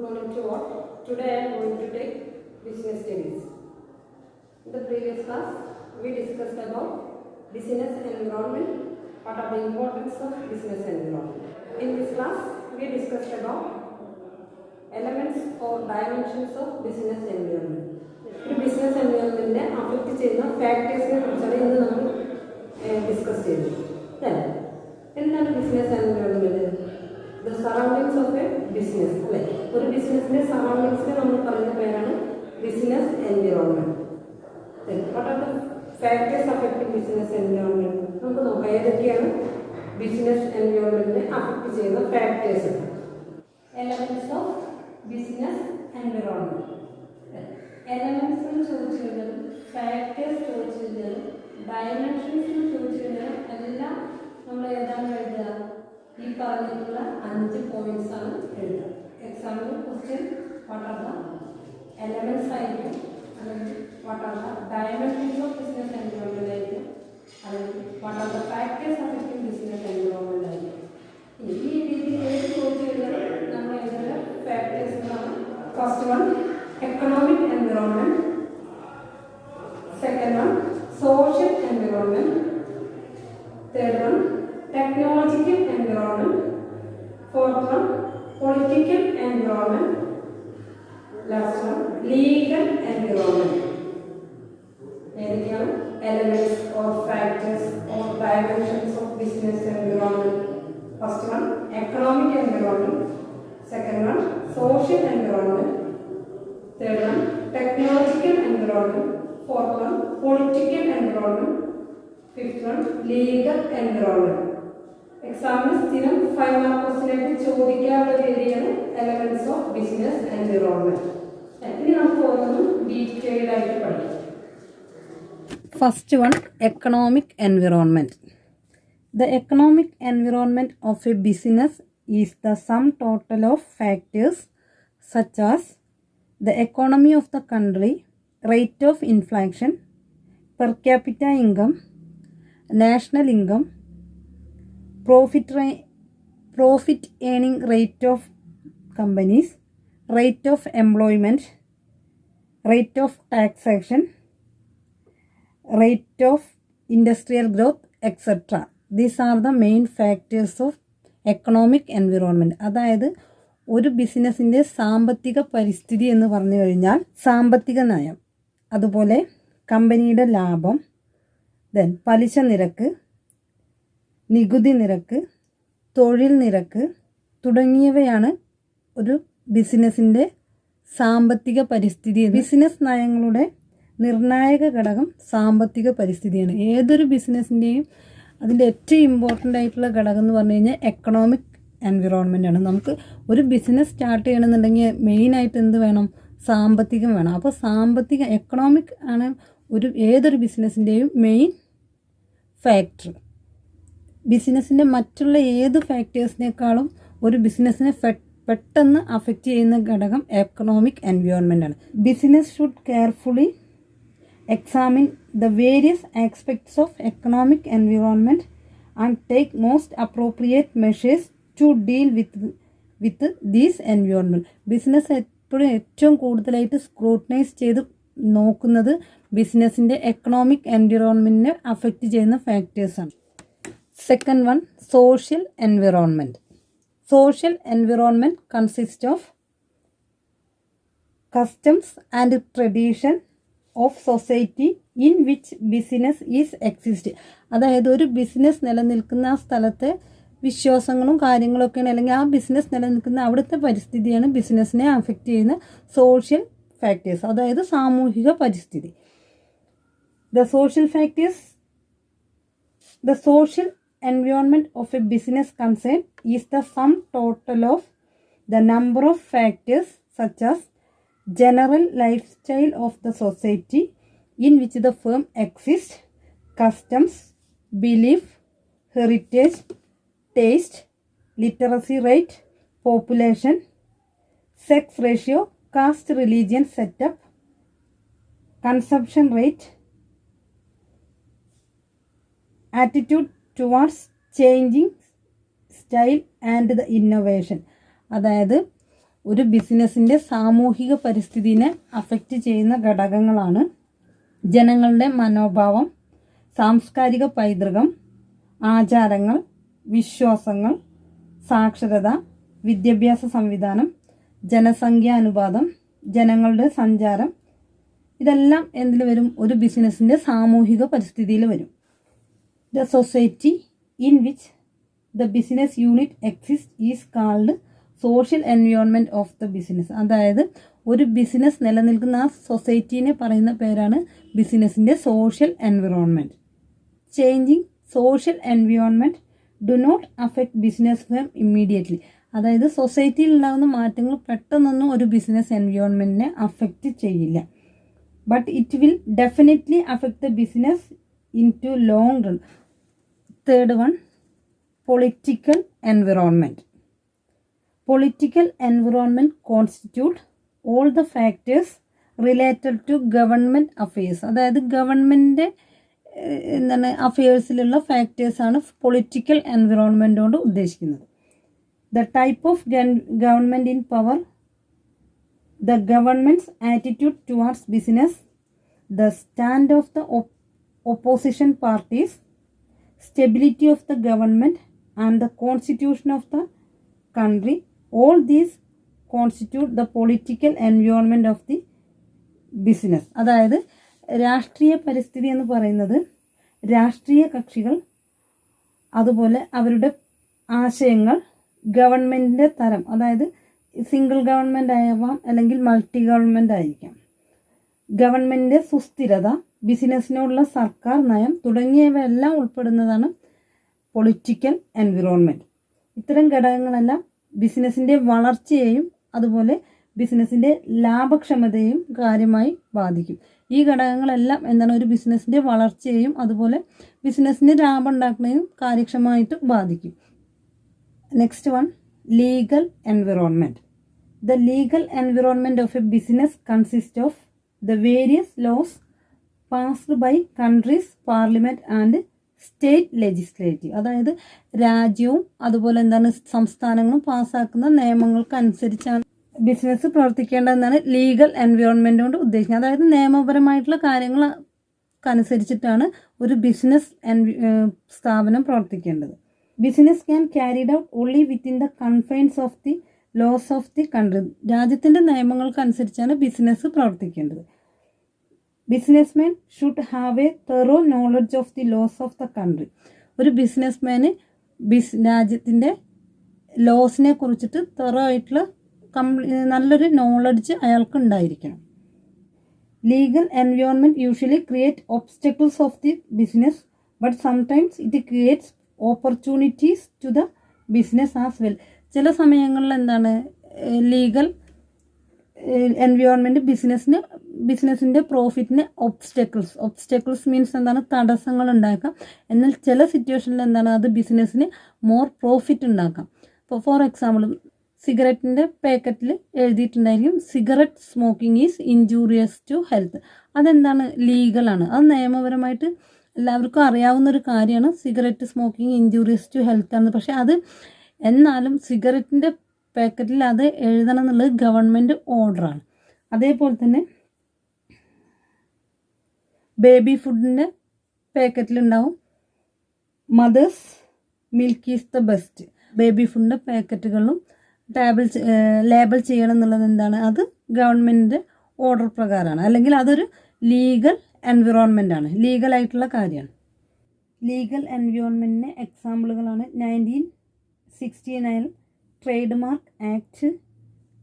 morning to all. Today I am going to take business studies. In the previous class, we discussed about business environment, what are the importance of business environment. In this class, we discussed about elements or dimensions of business environment. The business environment affect ചെയ്യുന്ന ഫാക്ടേഴ്സിനെ കുറിച്ചാണ് ഇന്ന് നമ്മൾ discuss ചെയ്തത്. എന്താണ് business environment? The surroundings of a business, അല്ലെ? ഒരു ബിസിനസിന്റെ സറൗണ്ടിങ്സിനെ നമ്മൾ പറയുന്ന പേരാണ് business environment. What are the factors affecting business environment? നമുക്ക് നോക്കാം ഏതൊക്കെയാണ് ബിസിനസ് എൻവയോൺമെന്റിനെ അഫക്റ്റ് ചെയ്യുന്ന factors. Elements of business environment. Elements എന്ന് ചോദിച്ചു കഴിഞ്ഞാലും ഫാക്ടേഴ്സ് ചോദിച്ചു കഴിഞ്ഞാലും ഡയമെൻഷൻസ് എന്ന് ചോദിച്ചു കഴിഞ്ഞാലും എല്ലാം നമ്മൾ ഏതാണ് എഴുതുക? ഈ പറഞ്ഞിട്ടുള്ള 5 പോയിന്റ്സ് ആണ് എഴുതുക. Example question what are the elements ആയിരിക്കും, അല്ലെങ്കിൽ what are the dimensions of business environment ആയിരിക്കും, അല്ലെങ്കിൽ what are the factors affecting business environment ആയിരിക്കും. ഈ രീതിയിൽ ഏത് ചോദിച്ചു കഴിഞ്ഞാൽ നമ്മൾ എഴുതുന്ന ഫാക്ടേഴ്സുകളാണ്. First one economic environment, second one social environment, third one technological environment, fourth one political environment, last one legal environment. ഏതൊക്കെയാണ് elements or factors or dimensions of business environment? First one economic environment, second one social environment, third one technological environment, fourth one political environment, fifth one legal environment. Example സ്ഥിരം 5 mark question ആയിട്ട് ചോദിക്കാനുള്ള ഒരു ഏരിയയാണ് elements of business environment. ഇനി നമുക്ക് ഓരോന്നും detailed ആയിട്ട് പഠിക്കാം. First one economic environment. The economic environment of a business is the sum total of factors such as the economy of the country, rate of inflation, per capita income, national income, profit earning rate of companies, rate of employment, rate of taxation, rate of industrial growth, etc. These are the main factors of economic environment. അതായത് ഒരു ബിസിനസ്സിൻ്റെ സാമ്പത്തിക പരിസ്ഥിതി എന്ന് പറഞ്ഞു കഴിഞ്ഞാൽ സാമ്പത്തിക നയം, അതുപോലെ കമ്പനിയുടെ ലാഭം, ദെൻ പലിശ നിരക്ക്, നികുതി നിരക്ക്, തൊഴിൽ നിരക്ക് തുടങ്ങിയവയാണ് ഒരു ബിസിനസ്സിൻ്റെ സാമ്പത്തിക പരിസ്ഥിതി. ബിസിനസ് നയങ്ങളുടെ നിർണായക ഘടകം സാമ്പത്തിക പരിസ്ഥിതിയാണ്. ഏതൊരു ബിസിനസ്സിൻ്റെയും അതിൻ്റെ ഏറ്റവും ഇമ്പോർട്ടൻ്റ് ആയിട്ടുള്ള ഘടകം എന്ന് പറഞ്ഞു കഴിഞ്ഞാൽ എക്കണോമിക് എൻവിറോൺമെൻ്റ് ആണ്. നമുക്ക് ഒരു ബിസിനസ് സ്റ്റാർട്ട് ചെയ്യണമെന്നുണ്ടെങ്കിൽ മെയിനായിട്ട് എന്ത് വേണം? സാമ്പത്തികം വേണം. അപ്പോൾ എക്കണോമിക് ആണ് ഏതൊരു ബിസിനസ്സിൻ്റെയും മെയിൻ ഫാക്ടർ. ബിസിനസ്സിൻ്റെ മറ്റുള്ള ഏത് ഫാക്ടേഴ്സിനേക്കാളും ഒരു ബിസിനസ്സിനെ പെട്ടെന്ന് അഫക്റ്റ് ചെയ്യുന്ന ഘടകം എക്കണോമിക് എൻവയോൺമെൻ്റ് ആണ്. Business should carefully examine the various aspects of economic environment and take most appropriate measures to deal with these environment. Business എപ്പോഴും ഏറ്റവും കൂടുതലായിട്ട് സ്ക്രൂട്ടനൈസ് ചെയ്ത് നോക്കുന്നത് ബിസിനസ്സിൻ്റെ എക്കണോമിക് എൻവയോൺമെൻറ്റിനെ അഫക്റ്റ് ചെയ്യുന്ന ഫാക്ടേഴ്സാണ്. Second one social environment. Social environment consist of customs and tradition of society in which business is exist. അതായത് ഒരു ബിസിനസ് നിലനിൽക്കുന്ന ആ സ്ഥലത്തെ വിശ്വാസങ്ങളും കാര്യങ്ങളൊക്കെയാണ്, അല്ലെങ്കിൽ ആ ബിസിനസ് നിലനിൽക്കുന്ന അവിടുത്തെ പരിസ്ഥിതിയാണ് ബിസിനസ്സിനെ അഫക്റ്റ് ചെയ്യുന്ന സോഷ്യൽ ഫാക്ടേഴ്സ്, അതായത് സാമൂഹിക പരിസ്ഥിതി. The social environment of a business concern is the sum total of the number of factors such as general lifestyle of the society in which the firm exists, customs, belief, heritage, taste, literacy rate, population, sex ratio, caste religion setup, consumption rate, attitude towards changing style and the innovation. അതായത് ഒരു ബിസിനസ്സിൻ്റെ സാമൂഹിക പരിസ്ഥിതിനെ affect ചെയ്യുന്ന ഘടകങ്ങളാണ് ജനങ്ങളുടെ മനോഭാവം, സാംസ്കാരിക പൈതൃകം, ആചാരങ്ങൾ, വിശ്വാസങ്ങൾ, സാക്ഷരത, വിദ്യാഭ്യാസ സംവിധാനം, ജനസംഖ്യാനുപാതം, ജനങ്ങളുടെ സഞ്ചാരം. ഇതെല്ലാം എന്തിൽ വരും? ഒരു ബിസിനസ്സിൻ്റെ സാമൂഹിക പരിസ്ഥിതിയിൽ വരും. The society in which the business unit exist is called social environment of the business. അതായത് ഒരു ബിസിനസ് നിലനിൽക്കുന്ന ആ സൊസൈറ്റീനെ പറയുന്ന പേരാണ് ബിസിനസ്സിൻ്റെ social environment. Changing social environment do not affect business firm immediately. അതായത് സൊസൈറ്റിയിൽ ഉണ്ടാകുന്ന മാറ്റങ്ങൾ പെട്ടെന്നൊന്നും ഒരു ബിസിനസ് എൻവയോൺമെൻറ്റിനെ അഫക്റ്റ് ചെയ്യില്ല. But it will definitely affect the business in to long run. Third one, political environment. Political environment constitute all the factors related to government affairs. അതായത് government അഫെയേഴ്സിലുള്ള ഫാക്ടേഴ്സാണ് political environment കൊണ്ട് ഉദ്ദേശിക്കുന്നത്. The type of government in power, the governments attitude towards business, the stand of the opposition parties, stability of the government and the constitution of the country. All these constitute the political environment of the business. അതായത് രാഷ്ട്രീയ പരിസ്ഥിതി എന്ന് പറയുന്നത് രാഷ്ട്രീയ കക്ഷികൾ, അതുപോലെ അവരുടെ ആശയങ്ങൾ, ഗവൺമെൻറ്റിൻ്റെ തരം, അതായത് സിംഗിൾ ഗവൺമെൻറ് ആവാം അല്ലെങ്കിൽ മൾട്ടി ഗവൺമെൻറ് ആയിരിക്കാം, ഗവൺമെൻറ്റിൻ്റെ സുസ്ഥിരത, ബിസിനസ്സിനോടുള്ള സർക്കാർ നയം തുടങ്ങിയവയെല്ലാം ഉൾപ്പെടുന്നതാണ് പൊളിറ്റിക്കൽ എൻവിറോൺമെൻറ്റ്. ഇത്തരം ഘടകങ്ങളെല്ലാം ബിസിനസ്സിൻ്റെ വളർച്ചയെയും അതുപോലെ ബിസിനസ്സിൻ്റെ ലാഭക്ഷമതയെയും കാര്യമായി ബാധിക്കും. ഈ ഘടകങ്ങളെല്ലാം എന്താണ് ഒരു ബിസിനസ്സിൻ്റെ വളർച്ചയെയും അതുപോലെ ബിസിനസ്സിന് ലാഭം ഉണ്ടാക്കുന്നതിനും കാര്യക്ഷമമായിട്ട് ബാധിക്കും. Next one, legal environment. The legal environment of a business consist of the various laws passed by countries parliament and state legislative. അതായത് രാജ്യവും അതുപോലെ എന്താണ് സംസ്ഥാനങ്ങളും പാസ്സാക്കുന്ന നിയമങ്ങൾക്കനുസരിച്ചാണ് ബിസിനസ് പ്രവർത്തിക്കേണ്ടതെന്നാണ് ലീഗൽ എൻവയോൺമെൻറ്റ് കൊണ്ട് ഉദ്ദേശിക്കുന്നത്. അതായത് നിയമപരമായിട്ടുള്ള കാര്യങ്ങൾക്കനുസരിച്ചിട്ടാണ് ഒരു ബിസിനസ് സ്ഥാപനം പ്രവർത്തിക്കേണ്ടത്. Business can carried out only within the confines of the loss of the country. രാജ്യത്തിൻ്റെ നിയമങ്ങൾക്കനുസരിച്ചാണ് ബിസിനസ് പ്രവർത്തിക്കേണ്ടത്. Businessman should have a thorough knowledge of the loss of the country. ഒരു ബിസിനസ്മാന് രാജ്യത്തിൻ്റെ ലോസിനെ കുറിച്ചിട്ട് തെറോ ആയിട്ടുള്ള നല്ലൊരു നോളജ് അയാൾക്ക് ഉണ്ടായിരിക്കണം. Legal environment usually create obstacles of the business, but sometimes it creates opportunities to the business as well. ചില സമയങ്ങളിൽ എന്താണ് ലീഗൽ എൻവയോൺമെൻറ്റ് ബിസിനസ്സിൻ്റെ പ്രോഫിറ്റിന് ഒബ്സ്റ്റക്കിൾസ് മീൻസ് എന്താണ് തടസ്സങ്ങൾ ഉണ്ടാക്കാം. എന്നാൽ ചില സിറ്റുവേഷനിൽ എന്താണ് അത് ബിസിനസ്സിന് മോർ പ്രോഫിറ്റ് ഉണ്ടാക്കാം. ഇപ്പോൾ ഫോർ എക്സാമ്പിൾ സിഗരറ്റിൻ്റെ പാക്കറ്റിൽ എഴുതിയിട്ടുണ്ടായിരിക്കും cigarette smoking is injurious to health. അതെന്താണ്? ലീഗലാണ്. അത് നിയമപരമായിട്ട് എല്ലാവർക്കും അറിയാവുന്നൊരു കാര്യമാണ് cigarette smoking injurious to health ആണ്. പക്ഷേ അത് എന്നാലും സിഗരറ്റിൻ്റെ പാക്കറ്റിൽ അത് എഴുതണം എന്നുള്ളത് ഗവൺമെൻറ് ഓർഡറാണ്. അതേപോലെ തന്നെ ബേബി ഫുഡിൻ്റെ പാക്കറ്റിലുണ്ടാവും mother's milk is the best. Baby ഫുഡിൻ്റെ പാക്കറ്റുകളിലും ലേബൽ ചെയ്യണം എന്നുള്ളത് എന്താണ്? അത് ഗവൺമെൻറ്റിൻ്റെ ഓർഡർ പ്രകാരമാണ്. അല്ലെങ്കിൽ അതൊരു ലീഗൽ എൻവിറോൺമെൻ്റ് ആണ്, ലീഗലായിട്ടുള്ള കാര്യമാണ്. ലീഗൽ എൻവിറോൺമെൻറ്റിന് എക്സാമ്പിളുകളാണ് 1969 trade mark act,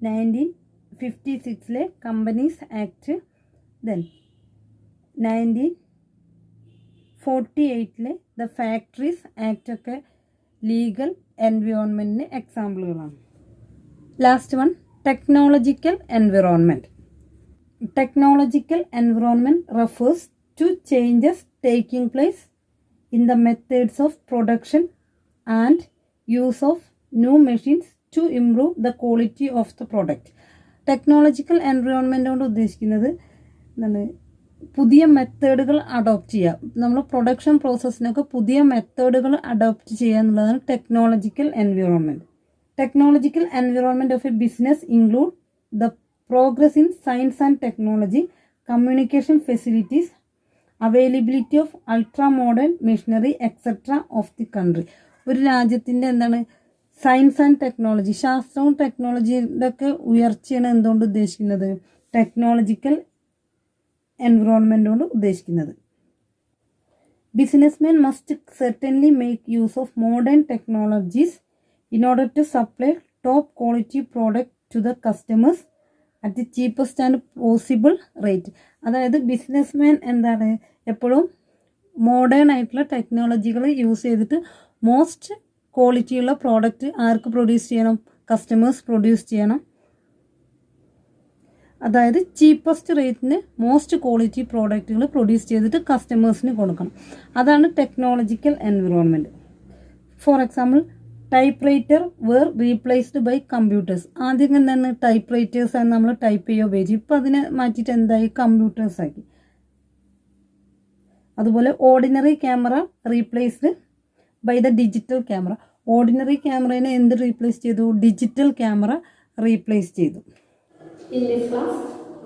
1956 companies act, then 1948 the factories act ഒക്കെ ലീഗൽ എൻവിറോൺമെൻറ്റിന് എക്സാമ്പിളുകളാണ്. Last one, technological environment. Technological environment refers to changes taking place in the methods of production and use of new machines to improve the quality of the product. Technological environment കൊണ്ട് ഉദ്ദേശിക്കുന്നത് എന്താണ്? പുതിയ മെത്തേഡുകൾ adopt ചെയ്യുക. നമ്മൾ production പ്രോസസ്സിനൊക്കെ പുതിയ മെത്തേഡുകൾ adopt ചെയ്യുക എന്നുള്ളതാണ് technological environment. Technological environment of a business include the progress in science and technology, communication facilities, availability of ultra modern machinery, etc. of the country. ഒരു രാജ്യത്തിൻ്റെ എന്താണ് സയൻസ് ആൻഡ് ടെക്നോളജി, ശാസ്ത്രവും ടെക്നോളജിയുടെ ഒക്കെ ഉയർച്ചയാണ് എന്തുകൊണ്ട് ഉദ്ദേശിക്കുന്നത്? ടെക്നോളജിക്കൽ എൻവിറോൺമെൻ്റ് കൊണ്ട് ഉദ്ദേശിക്കുന്നത്. Businessmen must certainly make use of modern technologies in order to supply top quality product to the customers at the cheapest and possible rate. അതായത് ബിസിനസ്മാൻ എന്താണ് എപ്പോഴും മോഡേൺ ആയിട്ടുള്ള ടെക്നോളജികൾ യൂസ് ചെയ്തിട്ട് മോസ്റ്റ് ക്വാളിറ്റിയുള്ള പ്രോഡക്റ്റ് ആർക്ക് produce ചെയ്യണം? കസ്റ്റമേഴ്സ് പ്രൊഡ്യൂസ് ചെയ്യണം. അതായത് ചീപ്പസ്റ്റ് റേറ്റിന് മോസ്റ്റ് ക്വാളിറ്റി പ്രോഡക്റ്റുകൾ പ്രൊഡ്യൂസ് ചെയ്തിട്ട് കസ്റ്റമേഴ്സിന് കൊടുക്കണം. അതാണ് technological environment. For example, typewriter were replaced by computers. ആദ്യം എന്താണ് ടൈപ്പ് റൈറ്റേഴ്സാണ് നമ്മൾ ടൈപ്പ് ചെയ്യുക ഉപയോഗിച്ച്. ഇപ്പോൾ അതിനെ മാറ്റിയിട്ട് എന്തായി? കമ്പ്യൂട്ടേഴ്സാക്കി. അതുപോലെ ordinary camera replaced by the digital camera. Ordinary ക്യാമറേനെ എന്ത് റീപ്ലേസ് ചെയ്തു? ഡിജിറ്റൽ ക്യാമറ റീപ്ലേസ് ചെയ്തു. In this class,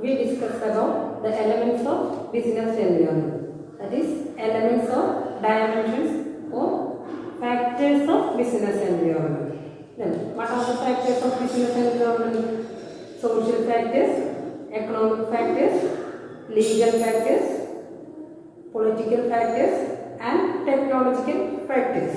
we discussed about the elements of business environment. That is, elements or dimensions or factors of business environment. Then, what are the factors of business environment? Social factors, economic factors, legal factors, political factors, and technological factors.